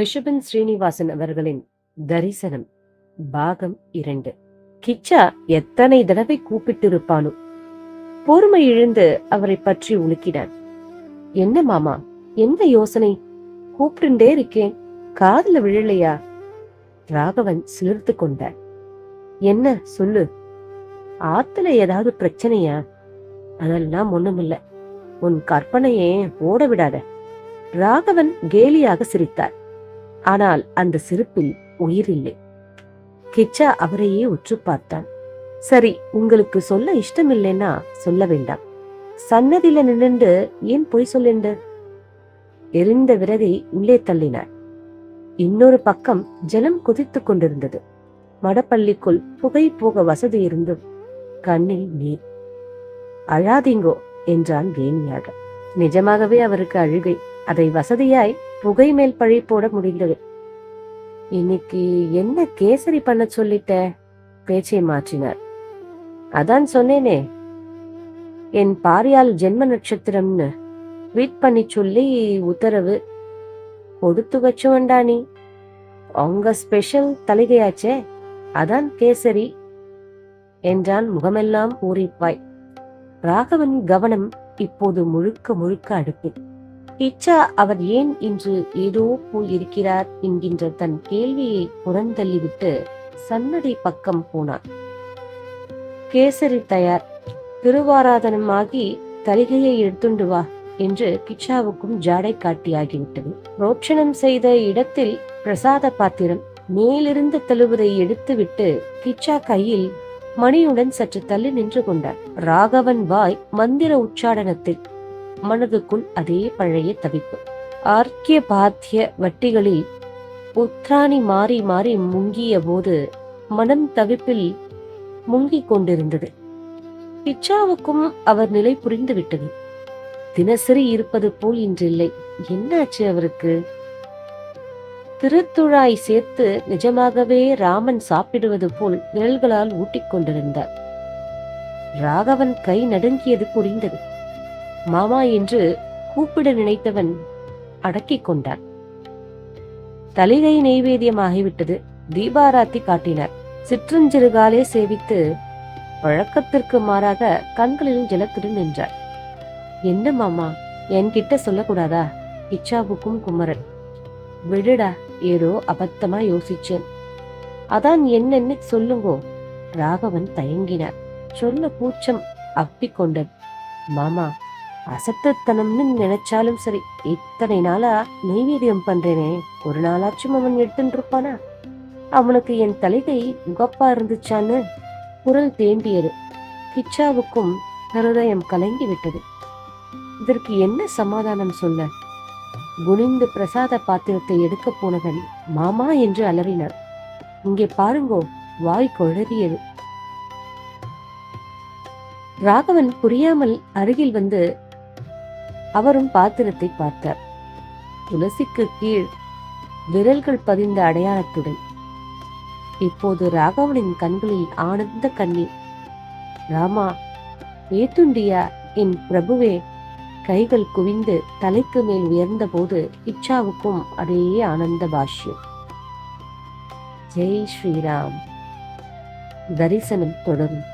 ரிஷபன் ஸ்ரீனிவாசன் அவர்களின் தரிசனம் பாகம் 2. கிச்சா எத்தனை தடவை கூப்பிட்டிருப்பானோ. பொறுமை இழந்து அவரை பற்றி உலுக்கினான். என்ன மாமா, என்ன யோசனை? கூப்பிட்டுண்டே இருக்கேன், காதுல விழலையா? ராகவன் சிலிர்த்து கொண்டான். என்ன சொல்லு, ஆத்துல ஏதாவது பிரச்சனையா? அதெல்லாம் ஒண்ணுமில்ல, உன் கற்பனையே ஓட விடாத. ராகவன் கேலியாக சிரித்தார். ஆனால் அந்த சிரிப்பில் உயிர் இல்லை. கிச்சா அவரையே உற்று பார்த்தான். சரி, உங்களுக்கு சொல்ல இஷ்டமில்லைன்னா சொல்ல வேண்டாம். சன்னதியில நின்று ஏன் பொய் சொல்லிண்டு? எரிந்த விறகை உள்ளே தள்ளினார். இன்னொரு பக்கம் ஜலம் கொதித்துக் கொண்டிருந்தது. மடப்பள்ளிக்குள் புகை போக வசதி இருந்தும் கண்ணில் நீர். அழாதீங்கோ என்றான் வேணியாக. நிஜமாகவே அவருக்கு அழுகை. அதை வசதியாய் புகை மேல் பழி போட முடிந்தது. இன்னைக்கு என்ன கேசரி பண்ண சொல்லிட்ட? பேச்சை மாற்றினார். அதான் சொன்னேனே, என் பாரியால் ஜென்ம நட்சத்திரம்னு ட்வீட் பண்ணி சொல்லி உத்தரவு கொடுத்து வச்சுவண்டா. நீ உங்க ஸ்பெஷல் தலிகையாச்சே, அதான் கேசரி என்றான் முகமெல்லாம் பூரிப்பாய். ராகவன் கவனம் இப்போது முழுக்க முழுக்க அடுப்பு. கிச்சா அவர் ஏன் இன்று ஏதோ போல் இருக்கிறார் என்கின்ற தன் கேள்வியை புறந்தள்ளிவிட்டு சன்னதி பக்கம் போனார். கேசரி தயார், திருவாராதனமாகி தலிகையை எடுத்துண்டு வா என்று கிச்சாவுக்கும் ஜாடை காட்டியாகிவிட்டது. ரோட்சணம் செய்த இடத்தில் பிரசாத பாத்திரம் மேலிருந்து தழுவதை எடுத்துவிட்டு கிச்சா கையில் மணியுடன் சற்று தள்ளி நின்று கொண்டார். ராகவன் வாய் மந்திர உச்சாடனத்தில், மனதுக்குள் அதே பழைய தவிப்பு. ஆர்க்கிய பாத்திய வட்டிகளில் உத்ராணி மாறி மாறி முங்கிய போது மனம் தவிப்பில் முங்கிக் கொண்டிருந்தது. கிச்சாவுக்கும் அவர் நிலை புரிந்து விட்டது. தினசரி இருப்பது போல் இன்றில்லை. என்னாச்சு அவருக்கு? திருத்துழாய் சேர்த்து நிஜமாகவே ராமன் சாப்பிடுவது போல் விரல்களால் ஊட்டிக் கொண்டிருந்தார். ராகவன் கை நடுங்கியது புரிந்தது. மாமா என்று கூப்பிட நினைத்தவன் அடக்கிக் கொண்டான். தலிகை நெய்வேத்தியமாகிவிட்டது. தீபாராத்தி காட்டினார். சிற்றஞ்சிறுகாலே சேவித்து வழக்கத்திற்கு மாறாக கண்களில் ஜலத்துடன் நின்றார். என்ன மாமா, என்கிட்ட சொல்லக்கூடாதா? கிச்சாவுக்கும் குமரன். விடுடா, ஏதோ அபத்தமா யோசிச்சேன். அதான் என்னன்னு சொல்லுங்கோ. ராகவன் தயங்கினார். சொல்ல கூச்சம் அப்பிக்கொண்டன். மாமா, அசட்டுத்தனம்னு நினைச்சாலும் சரி, இத்தனை நாளா நெய்வேத்தியம் பண்றேனே, ஒரு நாளாச்சும் அவன் எடுத்துட்டு இருப்பானா? அவனுக்கு என் தலிகை உகப்பா இருந்துச்சான்னு குரல் தேம்பியது. கிச்சாவுக்கும் ஹிருதயம் கலங்கி விட்டது. இதற்கு என்ன சமாதானம் சொல்ல? குனிந்து பிரசாத பாத்திரத்தை எடுக்க போனவன் மாமா என்று அலறினார். இங்கே பாருங்கோ, வாய் குழறியது. ராகவன் புரியாமல் அருகில் வந்து அவரும் பாத்திரத்தை பார்த்தார். துளசிக்கு கீழ் விரல்கள் பதிந்த அடையாளத்துடன். இப்போது ராகவனின் கண்களில் ஆனந்த கண்ணீர். ராமா, ஏத்துண்டியா என் பிரபுவே? கைகள் குவிந்து தலைக்கு மேல் உயர்ந்த போது இச்சாவுக்கும் அதே ஆனந்த பாஷ்யம். ஜெய் ஸ்ரீராம். தரிசனம் தொடரும்.